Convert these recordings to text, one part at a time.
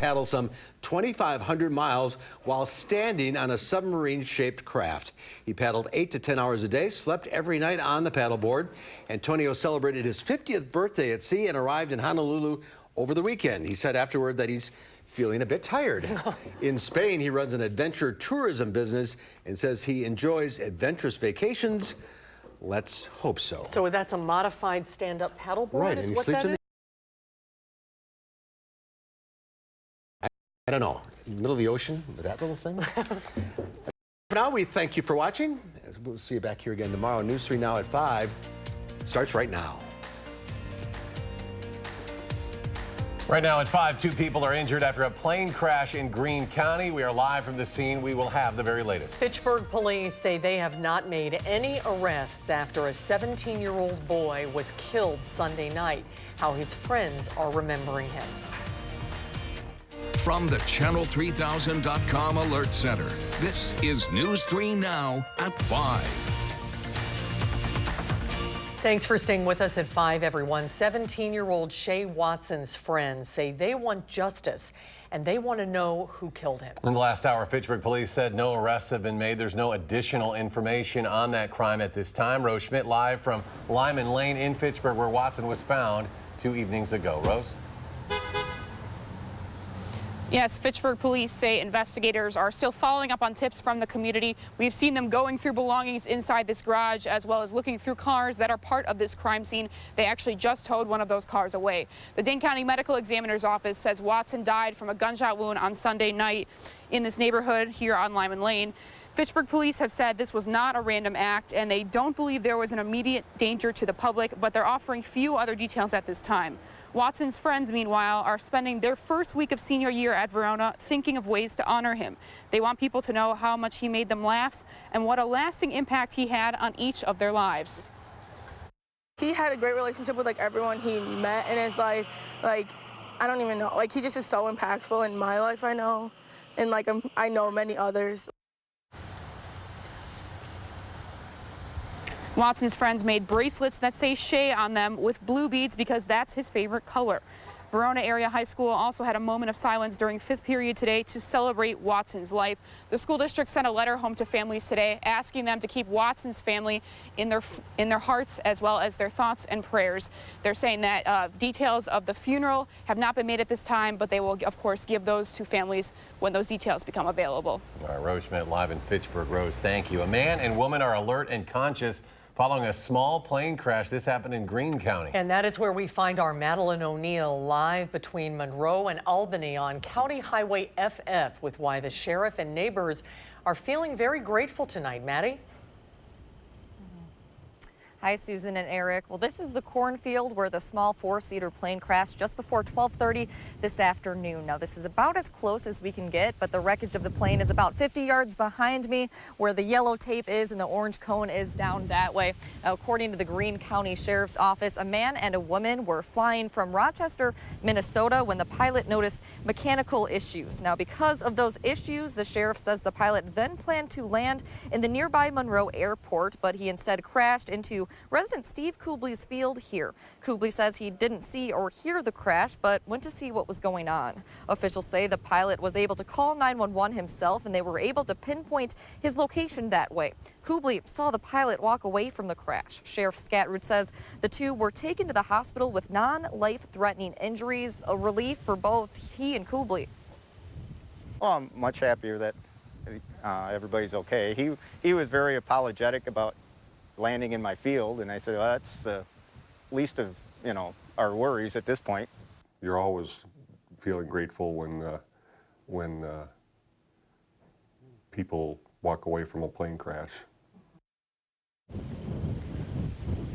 paddle some 2,500 miles while standing on a submarine-shaped craft. He paddled 8 to 10 hours a day, slept every night on the paddleboard. Antonio celebrated his 50th birthday at sea and arrived in Honolulu over the weekend. He said afterward that he's feeling a bit tired. In Spain, he runs an adventure tourism business and says he enjoys adventurous vacations. Let's hope so. So that's a modified stand-up paddleboard? Right, and he sleeps in the... I don't know, in the middle of the ocean with that little thing? For now, we thank you for watching. We'll see you back here again tomorrow. News 3 Now at 5 starts right now. Right now at 5, 2 people are injured after a plane crash in Greene County. We are live from the scene. We will have the very latest. Fitchburg police say they have not made any arrests after a 17-year-old boy was killed Sunday night. How his friends are remembering him. From the Channel3000.com Alert Center, this is News 3 Now at 5. Thanks for staying with us at 5, everyone. 17-year-old Shay Watson's friends say they want justice, and they want to know who killed him. In the last hour, Fitchburg police said no arrests have been made. There's no additional information on that crime at this time. Rose Schmidt live from Lyman Lane in Fitchburg, where Watson was found 2 evenings ago. Rose? Yes, Fitchburg police say investigators are still following up on tips from the community. We've seen them going through belongings inside this garage, as well as looking through cars that are part of this crime scene. They actually just towed one of those cars away. The Dane County Medical Examiner's Office says Watson died from a gunshot wound on Sunday night in this neighborhood here on Lyman Lane. Fitchburg police have said this was not a random act, and they don't believe there was an immediate danger to the public, but they're offering few other details at this time. Watson's friends, meanwhile, are spending their first week of senior year at Verona thinking of ways to honor him. They want people to know how much he made them laugh and what a lasting impact he had on each of their lives. He had a great relationship with everyone he met in his life. I don't even know. He just is so impactful in my life, I know, and I know many others. Watson's friends made bracelets that say Shay on them with blue beads because that's his favorite color. Verona Area High School also had a moment of silence during 5th period today to celebrate Watson's life. The school district sent a letter home to families today asking them to keep Watson's family in their hearts as well as their thoughts and prayers. They're saying that details of the funeral have not been made at this time, but they will, of course, give those to families when those details become available. All right, Rose Schmidt live in Fitchburg. Rose, thank you. A man and woman are alert and conscious following a small plane crash. This happened in Greene County. And that is where we find our Madeline O'Neill live between Monroe and Albany on County Highway FF with why the sheriff and neighbors are feeling very grateful tonight. Maddie? Hi, Susan and Eric. Well, this is the cornfield where the small 4-seater plane crashed just before 12:30 this afternoon. Now, this is about as close as we can get, but the wreckage of the plane is about 50 yards behind me where the yellow tape is and the orange cone is down that way. Now, according to the Greene County Sheriff's Office, a man and a woman were flying from Rochester, Minnesota when the pilot noticed mechanical issues. Now, because of those issues, the sheriff says the pilot then planned to land in the nearby Monroe Airport, but he instead crashed into resident Steve Kubley's field here. Kubley says he didn't see or hear the crash, but went to see what was going on. Officials say the pilot was able to call 911 himself, and they were able to pinpoint his location that way. Kubley saw the pilot walk away from the crash. Sheriff Scatrud says the two were taken to the hospital with non-life-threatening injuries, a relief for both he and Kubley. Well, I'm much happier that everybody's okay. He was very apologetic about landing in my field, and I said, well, that's the least of, our worries at this point. You're always feeling grateful when people walk away from a plane crash.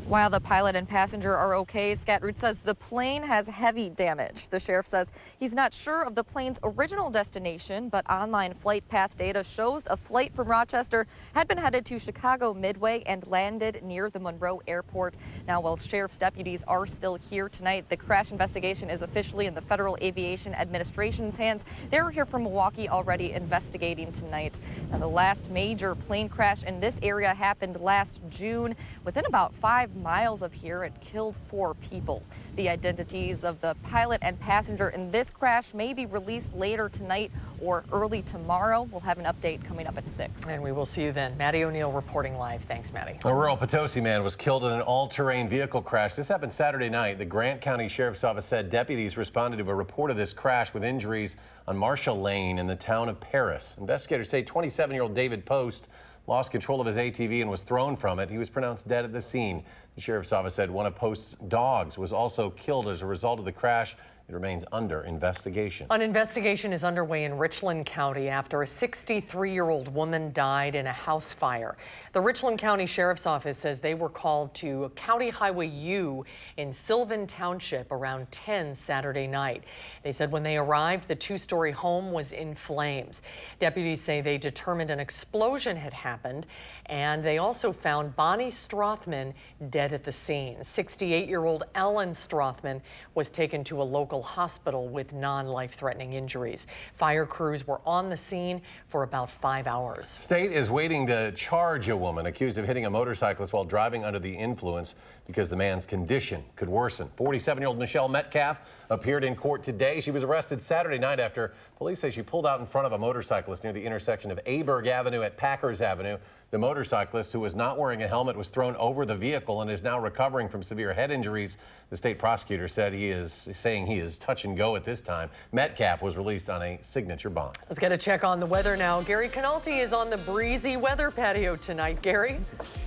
While the pilot and passenger are okay, Scatrud says the plane has heavy damage. The sheriff says he's not sure of the plane's original destination, but online flight path data shows a flight from Rochester had been headed to Chicago Midway and landed near the Monroe Airport. Now, while sheriff's deputies are still here tonight, the crash investigation is officially in the Federal Aviation Administration's hands. They're here from Milwaukee already investigating tonight. Now, the last major plane crash in this area happened last June. Within about 5 miles of here. It killed 4 people. The identities of the pilot and passenger in this crash may be released later tonight or early tomorrow. We'll have an update coming up at 6. And we will see you then. Maddie O'Neill reporting live. Thanks, Maddie. A rural Potosi man was killed in an all-terrain vehicle crash. This happened Saturday night. The Grant County Sheriff's Office said deputies responded to a report of this crash with injuries on Marshall Lane in the town of Paris. Investigators say 27-year-old David Post lost control of his ATV and was thrown from it. He was pronounced dead at the scene. The Sheriff's Office said one of Post's dogs was also killed as a result of the crash. It remains under investigation. An investigation is underway in Richland County after a 63-year-old woman died in a house fire. The Richland County Sheriff's Office says they were called to County Highway U in Sylvan Township around 10 Saturday night. They said when they arrived, the 2-story home was in flames. Deputies say they determined an explosion had happened, and they also found Bonnie Strothman dead at the scene. 68-year-old Ellen Strothman was taken to a local hospital with non-life-threatening injuries. Fire crews were on the scene for about 5 hours. State is waiting to charge a woman accused of hitting a motorcyclist while driving under the influence because the man's condition could worsen. 47-year-old Michelle Metcalf appeared in court today. She was arrested Saturday night after police say she pulled out in front of a motorcyclist near the intersection of Aberg Avenue at Packers Avenue. The motorcyclist, who was not wearing a helmet, was thrown over the vehicle and is now recovering from severe head injuries. The state prosecutor said he is touch and go at this time. Metcalf was released on a signature bond. Let's get a check on the weather now. Gary Canalti is on the breezy weather patio tonight. Gary?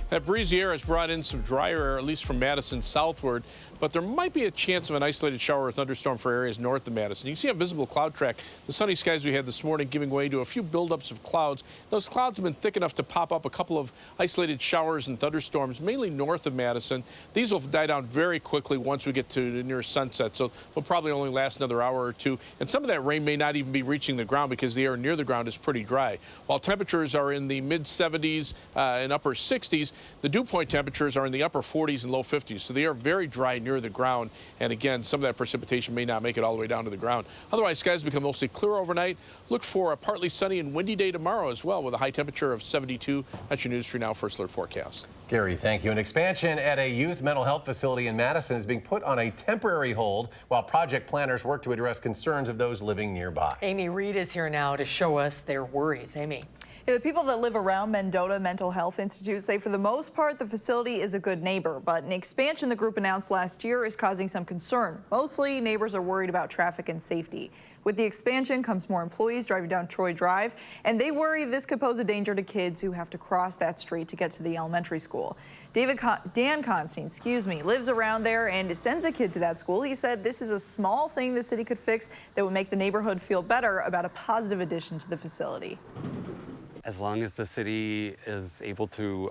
That breezy air has brought in some drier air, at least from Madison southward, but there might be a chance of an isolated shower or thunderstorm for areas north of Madison. You can see a visible cloud track. The sunny skies we had this morning giving way to a few buildups of clouds. Those clouds have been thick enough to pop up a couple of isolated showers and thunderstorms, mainly north of Madison. These will die down very quickly once we get to near sunset, so they'll probably only last another hour or two. And some of that rain may not even be reaching the ground because the air near the ground is pretty dry. While temperatures are in the mid-70s and upper 60s, the dew point temperatures are in the upper 40s and low 50s, so they are very dry near the ground. And again, some of that precipitation may not make it all the way down to the ground. Otherwise, skies become mostly clear overnight. Look for a partly sunny and windy day tomorrow as well, with a high temperature of 72. That's your News 3 Now First Alert forecast. Gary, thank you. An expansion at a youth mental health facility in Madison is being put on a temporary hold while project planners work to address concerns of those living nearby. Amy Reed is here now to show us their worries. Amy. The people that live around Mendota Mental Health Institute say for the most part the facility is a good neighbor, but an expansion the group announced last year is causing some concern. Mostly neighbors are worried about traffic and safety. With the expansion comes more employees driving down Troy Drive, and they worry this could pose a danger to kids who have to cross that street to get to the elementary school. Dan Constein, lives around there and sends a kid to that school. He said this is a small thing the city could fix that would make the neighborhood feel better about a positive addition to the facility. As long as the city is able to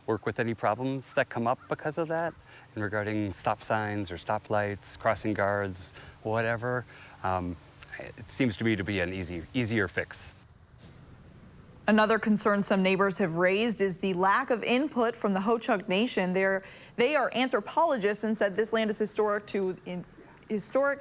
work with any problems that come up because of that, and regarding stop signs or stoplights, crossing guards, whatever, it seems to me to be an easier fix. Another concern some neighbors have raised is the lack of input from the Ho-Chunk Nation. They are anthropologists and said this land is historic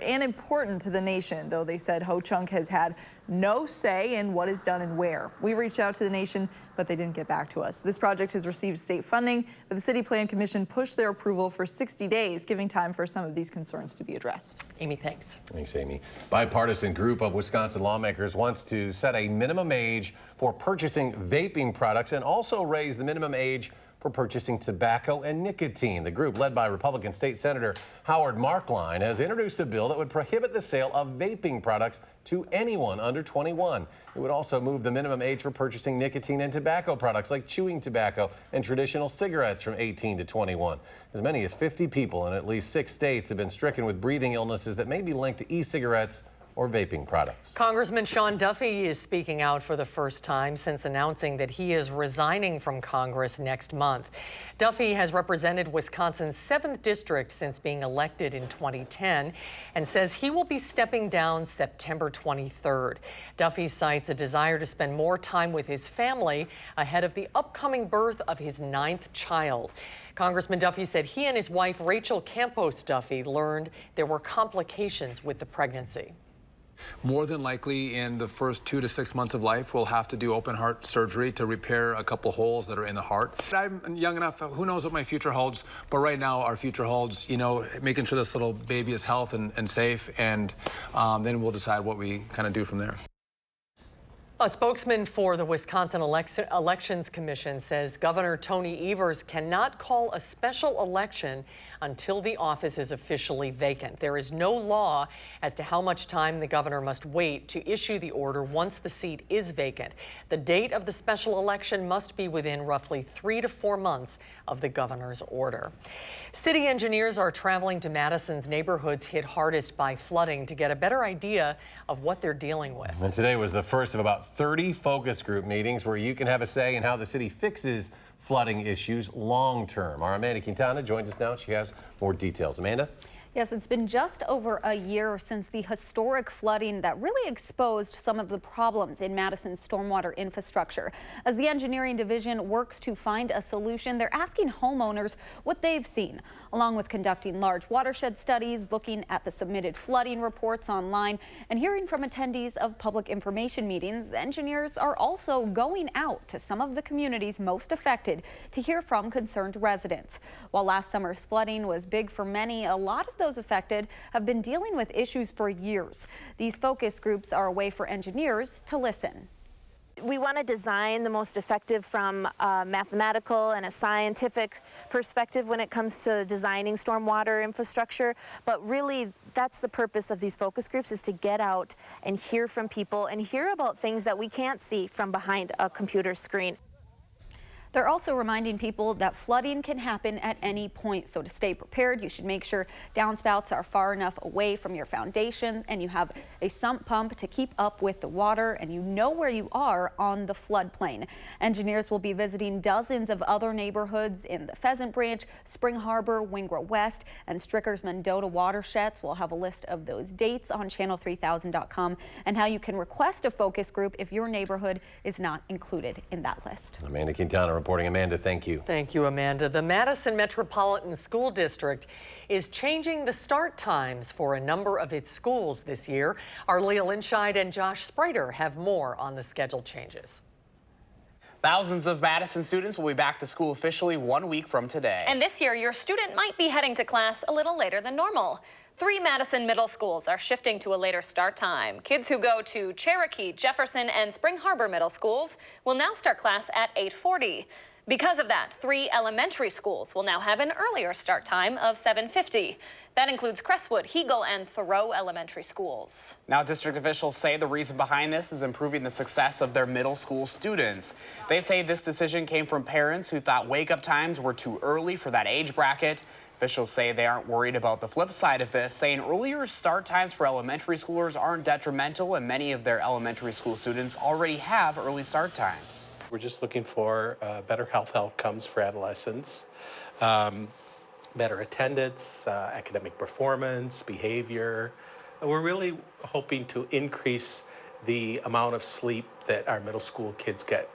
and important to the nation, though they said Ho-Chunk has had no say in what is done and where. We reached out to the nation, but they didn't get back to us. This project has received state funding, but the City Plan Commission pushed their approval for 60 days, giving time for some of these concerns to be addressed. Amy, thanks. Thanks, Amy. Bipartisan group of Wisconsin lawmakers wants to set a minimum age for purchasing vaping products and also raise the minimum age for purchasing tobacco and nicotine. The group, led by Republican State Senator Howard Markline, has introduced a bill that would prohibit the sale of vaping products to anyone under 21. It would also move the minimum age for purchasing nicotine and tobacco products like chewing tobacco and traditional cigarettes from 18 to 21. As many as 50 people in at least 6 states have been stricken with breathing illnesses that may be linked to e-cigarettes or vaping products. Congressman Sean Duffy is speaking out for the first time since announcing that he is resigning from Congress next month. Duffy has represented Wisconsin's 7th district since being elected in 2010 and says he will be stepping down September 23rd. Duffy cites a desire to spend more time with his family ahead of the upcoming birth of his 9th child. Congressman Duffy said he and his wife, Rachel Campos Duffy, learned there were complications with the pregnancy. More than likely, in the first 2 to 6 months of life, we'll have to do open heart surgery to repair a couple holes that are in the heart. I'm young enough, who knows what my future holds, but right now our future holds, you know, making sure this little baby is healthy and safe, and then we'll decide what we kind of do from there. A spokesman for the Wisconsin Elections Commission says Governor Tony Evers cannot call a special election until the office is officially vacant. There is no law as to how much time the governor must wait to issue the order once the seat is vacant. The date of the special election must be within roughly 3 to 4 months of the governor's order. City engineers are traveling to Madison's neighborhoods hit hardest by flooding to get a better idea of what they're dealing with. And today was the first of about 30 focus group meetings where you can have a say in how the city fixes flooding issues long term. Our Amanda Quintana joins us now. She has more details. Amanda? Yes, it's been just over a year since the historic flooding that really exposed some of the problems in Madison's stormwater infrastructure. As the engineering division works to find a solution, they're asking homeowners what they've seen, along with conducting large watershed studies, looking at the submitted flooding reports online, and hearing from attendees of public information meetings. Engineers are also going out to some of the communities most affected to hear from concerned residents. While last summer's flooding was big for many, a lot of those affected have been dealing with issues for years. These focus groups are a way for engineers to listen. We want to design the most effective from a mathematical and a scientific perspective when it comes to designing stormwater infrastructure, but really that's the purpose of these focus groups, is to get out and hear from people and hear about things that we can't see from behind a computer screen. They're also reminding people that flooding can happen at any point, so to stay prepared, you should make sure downspouts are far enough away from your foundation and you have a sump pump to keep up with the water and you know where you are on the floodplain. Engineers will be visiting dozens of other neighborhoods in the Pheasant Branch, Spring Harbor, Wingrove West, and Stricker's Mendota watersheds. We'll have a list of those dates on channel3000.com and how you can request a focus group if your neighborhood is not included in that list. Amanda Quintana reporting. Amanda, thank you. Thank you, Amanda. The Madison Metropolitan School District is changing the start times for a number of its schools this year. Our Leah Linscheid and Josh Spreiter have more on the schedule changes. Thousands of Madison students will be back to school officially 1 week from today. And this year, your student might be heading to class a little later than normal. 3 Madison middle schools are shifting to a later start time. Kids who go to Cherokee, Jefferson, and Spring Harbor middle schools will now start class at 8:40. Because of that, 3 elementary schools will now have an earlier start time of 7:50. That includes Crestwood, Heagle, and Thoreau elementary schools. Now, district officials say the reason behind this is improving the success of their middle school students. They say this decision came from parents who thought wake-up times were too early for that age bracket. Officials say they aren't worried about the flip side of this, saying earlier start times for elementary schoolers aren't detrimental, and many of their elementary school students already have early start times. We're just looking for better health outcomes for adolescents, better attendance, academic performance, behavior. We're really hoping to increase the amount of sleep that our middle school kids get.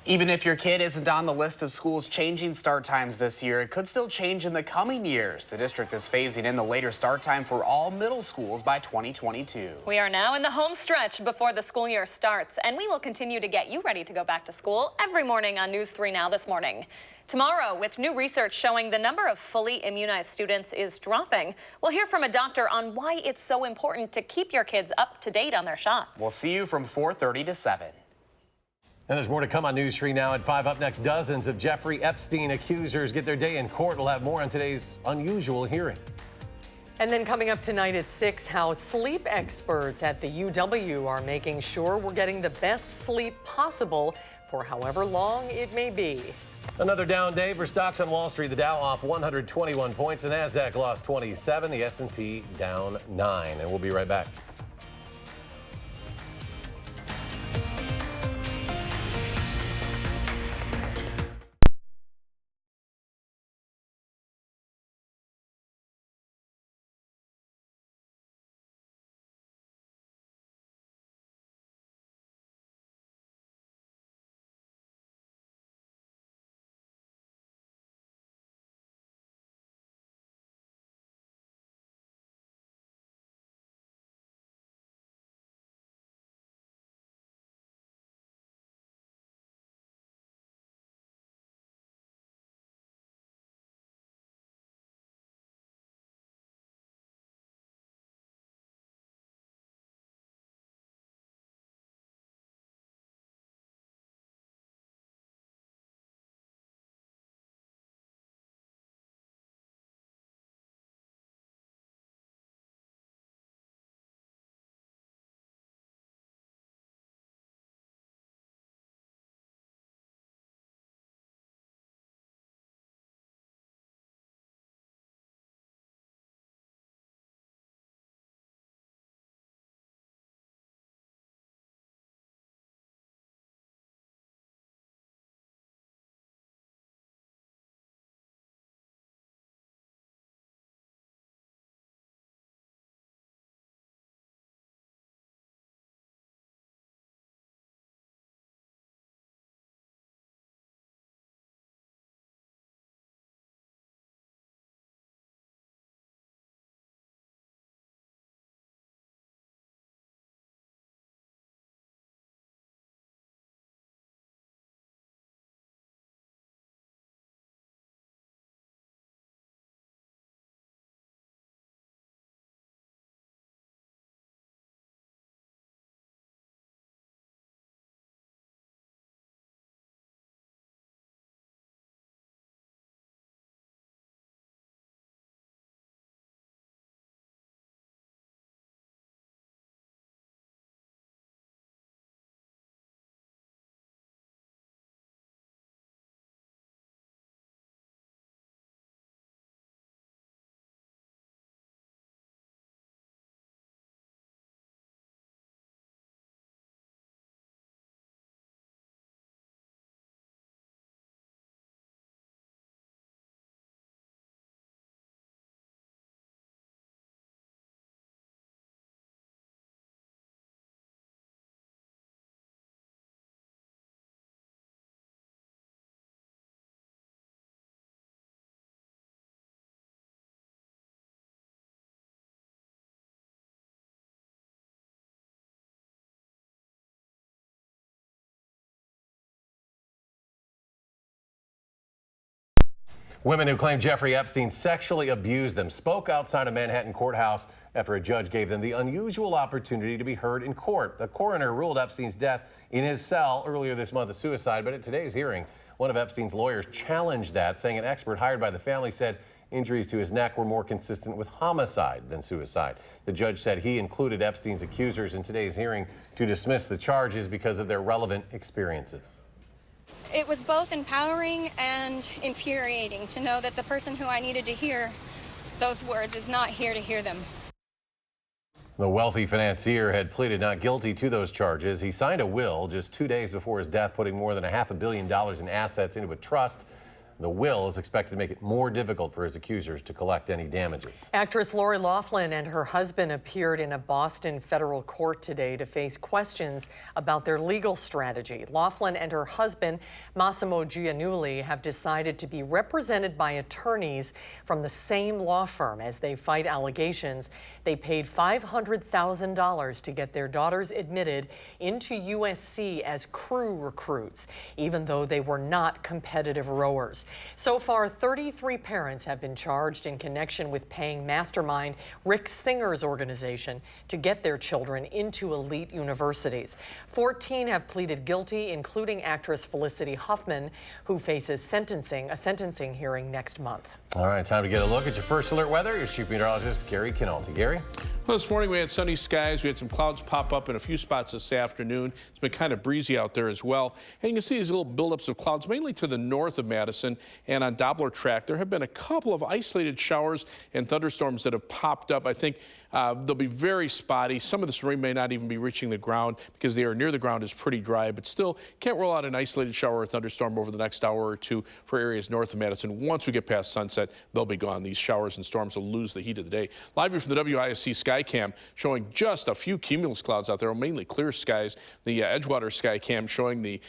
Even if your kid isn't on the list of schools changing start times this year, it could still change in the coming years. The district is phasing in the later start time for all middle schools by 2022. We are now in the home stretch before the school year starts, and we will continue to get you ready to go back to school every morning on News 3 Now this morning. Tomorrow, with new research showing the number of fully immunized students is dropping, we'll hear from a doctor on why it's so important to keep your kids up to date on their shots. We'll see you from 4:30 to 7. And there's more to come on News 3 Now at 5. Up next, dozens of Jeffrey Epstein accusers get their day in court. We'll have more on today's unusual hearing. And then coming up tonight at 6, how sleep experts at the UW are making sure we're getting the best sleep possible for however long it may be. Another down day for stocks on Wall Street. The Dow off 121 points. The NASDAQ lost 27. The S&P down 9. And we'll be right back. Women who claim Jeffrey Epstein sexually abused them spoke outside a Manhattan courthouse after a judge gave them the unusual opportunity to be heard in court. The coroner ruled Epstein's death in his cell earlier this month a suicide, but at today's hearing, one of Epstein's lawyers challenged that, saying an expert hired by the family said injuries to his neck were more consistent with homicide than suicide. The judge said he included Epstein's accusers in today's hearing to dismiss the charges because of their relevant experiences. It was both empowering and infuriating to know that the person who I needed to hear those words is not here to hear them. The wealthy financier had pleaded not guilty to those charges. He signed a will just 2 days before his death, putting more than $500 million in assets into a trust. The will is expected to make it more difficult for his accusers to collect any damages. Actress Lori Loughlin and her husband appeared in a Boston federal court today to face questions about their legal strategy. Loughlin and her husband, Massimo Giannulli, have decided to be represented by attorneys from the same law firm as they fight allegations. They paid $500,000 to get their daughters admitted into USC as crew recruits, even though they were not competitive rowers. So far, 33 parents have been charged in connection with paying mastermind Rick Singer's organization to get their children into elite universities. 14 have pleaded guilty, including actress Felicity Huffman, who faces a sentencing hearing next month. All right, time to get a look at your first alert weather. Your chief meteorologist, Gary Kinalty. Gary? Well, this morning we had sunny skies. We had some clouds pop up in a few spots this afternoon. It's been kind of breezy out there as well. And you can see these little buildups of clouds, mainly to the north of Madison and on Doppler track. There have been a couple of isolated showers and thunderstorms that have popped up. I think they'll be very spotty. Some of this rain may not even be reaching the ground because the air near the ground is pretty dry, but still can't rule out an isolated shower or thunderstorm over the next hour or two for areas north of Madison. Once we get past sunset, they'll be gone. These showers and storms will lose the heat of the day. Live view from the WISC sky cam showing just a few cumulus clouds out there, mainly clear skies. The Edgewater sky cam showing the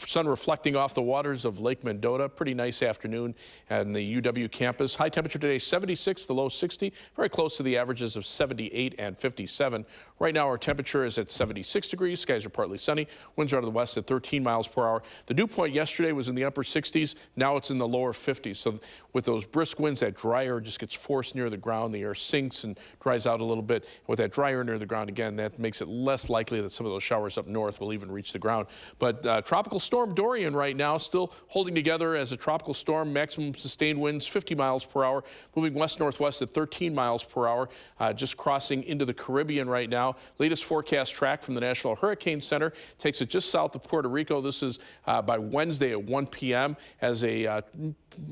sun reflecting off the waters of Lake Mendota. Pretty nice afternoon and the UW campus. High temperature today 76, the low 60, very close to the averages of 78 and 57. Right now our temperature is at 76 degrees. Skies are partly sunny. Winds are out of the west at 13 miles per hour. The dew point yesterday was in the upper 60s. Now it's in the lower 50s. So with those brisk winds, that dry air just gets forced near the ground. The air sinks and dries out a little bit. With that dry air near the ground, again, that makes it less likely that some of those showers up north will even reach the ground. But Tropical Storm Dorian right now still holding together as a tropical storm. Maximum sustained winds 50 miles per hour, moving west-northwest at 13 miles per hour, just crossing into the Caribbean right now. Latest forecast track from the National Hurricane Center takes it just south of Puerto Rico. This is by Wednesday at 1 p.m. as a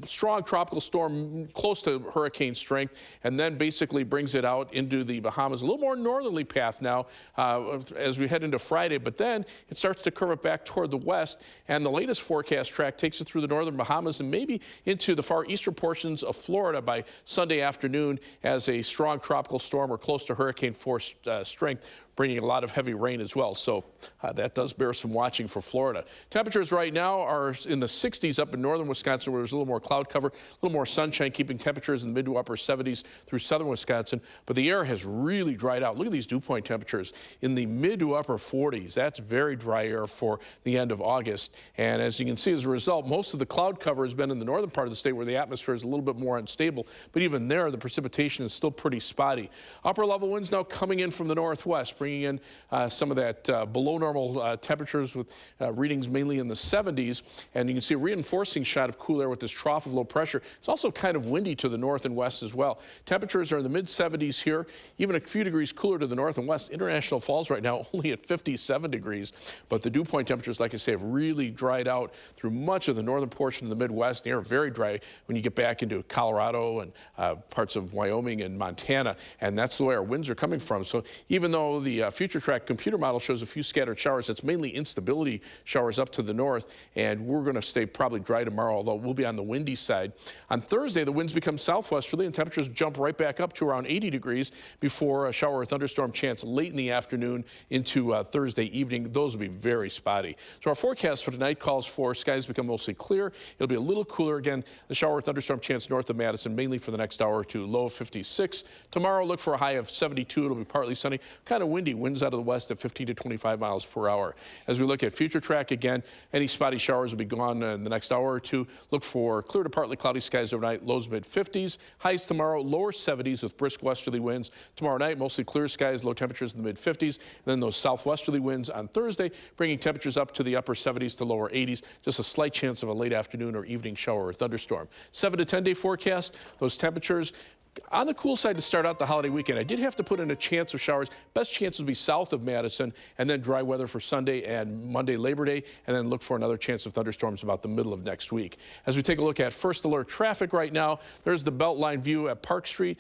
strong tropical storm close to hurricane strength, and then basically brings it out into the Bahamas. A little more northerly path now as we head into Friday, but then it starts to curve it back toward the west, and the latest forecast track takes it through the northern Bahamas and maybe into the far eastern portions of Florida by Sunday afternoon as a strong tropical storm or close to hurricane force strength, bringing a lot of heavy rain as well. So that does bear some watching for Florida. Temperatures right now are in the 60s up in northern Wisconsin, where there's a little more cloud cover, a little more sunshine, keeping temperatures in the mid to upper 70s through southern Wisconsin. But the air has really dried out. Look at these dew point temperatures in the mid to upper 40s. That's very dry air for the end of August. And as you can see, as a result, most of the cloud cover has been in the northern part of the state where the atmosphere is a little bit more unstable. But even there, the precipitation is still pretty spotty. Upper level winds now coming in from the northwest, bringing in some of that below normal temperatures with readings mainly in the 70s. And you can see a reinforcing shot of cool air with this trough of low pressure. It's also kind of windy to the north and west as well. Temperatures are in the mid 70s here, even a few degrees cooler to the north and west. International Falls right now only at 57 degrees, but the dew point temperatures, like I say, have really dried out through much of the northern portion of the Midwest. The air very dry when you get back into Colorado and parts of Wyoming and Montana, and that's the way our winds are coming from. So even though the future track computer model shows a few scattered showers, that's mainly instability showers up to the north, and we're going to stay probably dry tomorrow, although we'll be on the windy side. On Thursday, the winds become southwesterly and temperatures jump right back up to around 80 degrees before a shower or thunderstorm chance late in the afternoon into Thursday evening. Those will be very spotty. So our forecast for tonight calls for skies become mostly clear. It'll be a little cooler again. The shower or thunderstorm chance north of Madison, mainly for the next hour or two, low 56. Tomorrow, look for a high of 72. It'll be partly sunny, kind of windy windy, winds out of the west at 15 to 25 miles per hour. As we look at future track again, any spotty showers will be gone in the next hour or two. Look for clear to partly cloudy skies overnight, lows mid-50s. Highs tomorrow, lower 70s with brisk westerly winds. Tomorrow night, mostly clear skies, low temperatures in the mid-50s. And then those southwesterly winds on Thursday, bringing temperatures up to the upper 70s to lower 80s. Just a slight chance of a late afternoon or evening shower or thunderstorm. 7 to 10 day forecast, those temperatures on the cool side to start out the holiday weekend. I did have to put in a chance of showers. Best chance would be south of Madison, and then dry weather for Sunday and Monday, Labor Day, and then look for another chance of thunderstorms about the middle of next week. As we take a look at first alert traffic right now, there's the Beltline view at Park Street.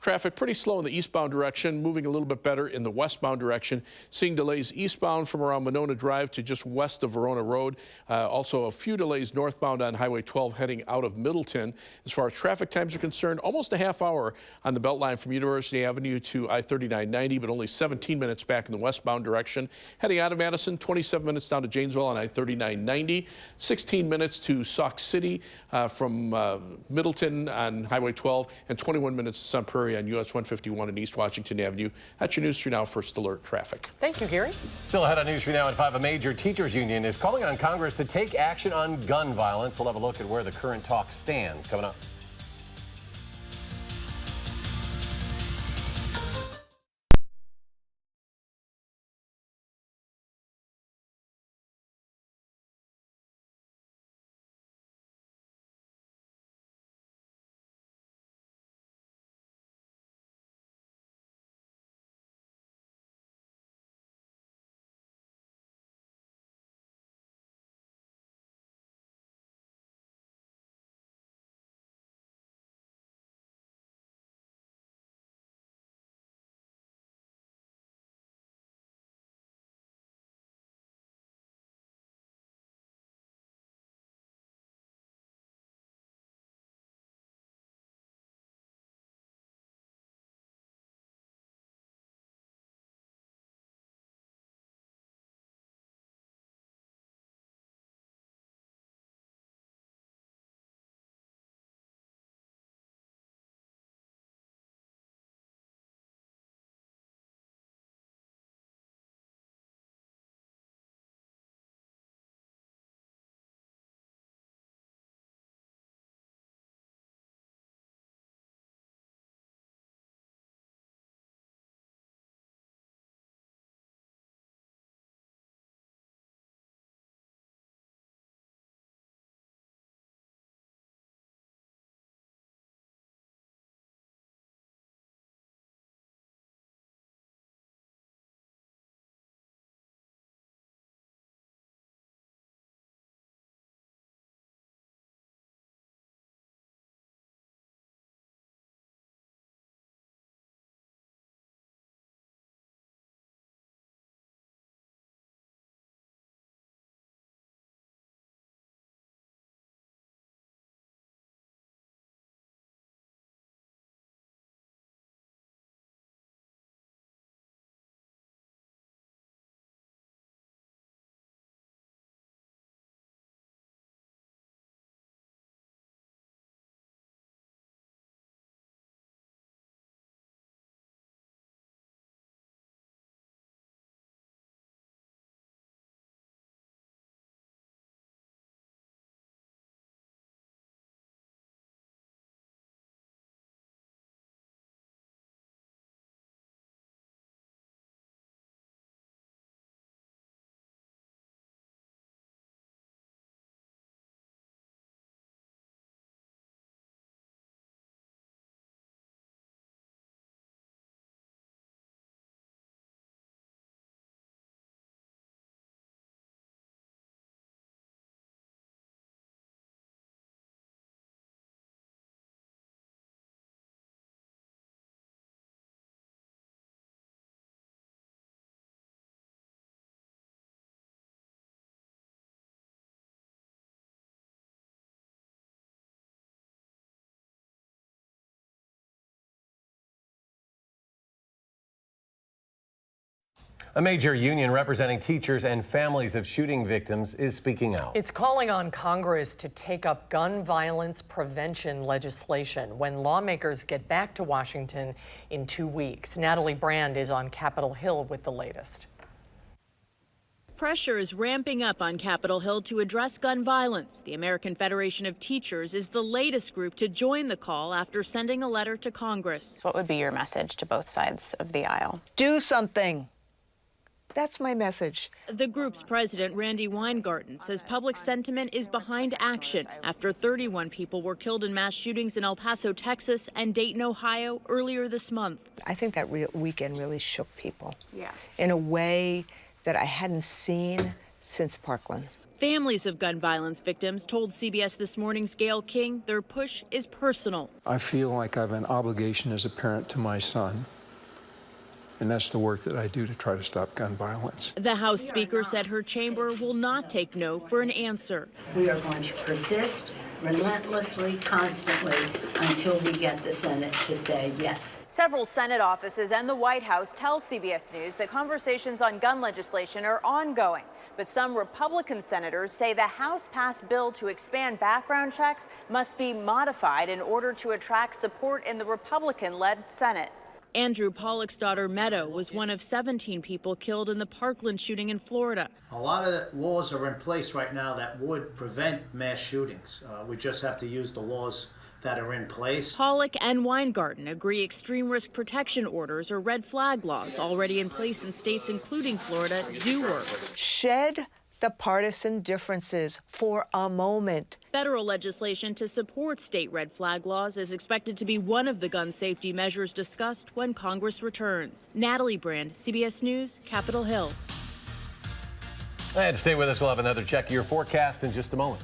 Traffic pretty slow in the eastbound direction, moving a little bit better in the westbound direction. Seeing delays eastbound from around Monona Drive to just west of Verona Road. Also a few delays northbound on Highway 12 heading out of Middleton. As far as traffic times are concerned, almost a half hour on the Beltline from University Avenue to I-3990, but only 17 minutes back in the westbound direction. Heading out of Madison, 27 minutes down to Janesville on I-3990, 16 minutes to Sauk City from Middleton on Highway 12, and 21 minutes to Sun Prairie on US 151 and East Washington Avenue. That's your News 3 Now First Alert traffic. Thank you, Gary. Still ahead on News 3 Now at 5, a major teachers union is calling on Congress to take action on gun violence. We'll have a look at where the current talk stands coming up. A major union representing teachers and families of shooting victims is speaking out. It's calling on Congress to take up gun violence prevention legislation when lawmakers get back to Washington in 2 weeks. Natalie Brand is on Capitol Hill with the latest. Pressure is ramping up on Capitol Hill to address gun violence. The American Federation of Teachers is the latest group to join the call after sending a letter to Congress. What would be your message to both sides of the aisle? Do something. That's my message. The group's president, Randy Weingarten, says public sentiment is behind action after 31 people were killed in mass shootings in El Paso, Texas and Dayton, Ohio earlier this month. I think that weekend really shook people. Yeah. In a way that I hadn't seen since Parkland. Families of gun violence victims told CBS This Morning's Gail King their push is personal. I feel like I have an obligation as a parent to my son, and that's the work that I do to try to stop gun violence. The House Speaker said her chamber will not take no for an answer. We are going to persist relentlessly, constantly, until we get the Senate to say yes. Several Senate offices and the White House tell CBS News that conversations on gun legislation are ongoing. But some Republican senators say the House-passed bill to expand background checks must be modified in order to attract support in the Republican-led Senate. Andrew Pollock's daughter Meadow was one of 17 people killed in the Parkland shooting in Florida. A lot of laws are in place right now that would prevent mass shootings. We just have to use the laws that are in place. Pollock and Weingarten agree extreme risk protection orders or red flag laws already in place in states including Florida do work. Shed the partisan differences for a moment. Federal legislation to support state red flag laws is expected to be one of the gun safety measures discussed when Congress returns. Natalie Brand, CBS News, Capitol Hill. And stay with us. We'll have another check of your forecast in just a moment.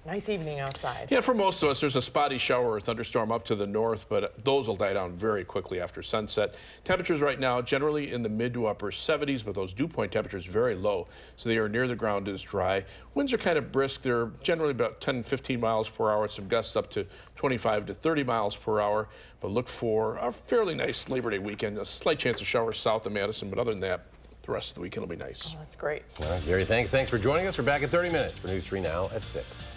Nice evening outside. Yeah, for most of us, there's a spotty shower or thunderstorm up to the north, but those will die down very quickly after sunset. Temperatures right now generally in the mid to upper 70s, but those dew point temperatures very low, so the air near the ground is dry. Winds are kind of brisk. They're generally about 10, 15 miles per hour, some gusts up to 25 to 30 miles per hour. But look for a fairly nice Labor Day weekend. A slight chance of showers south of Madison, but other than that, the rest of the weekend will be nice. Oh, that's great. All right, Gary, thanks for joining us. We're back in 30 minutes for News 3 Now at 6.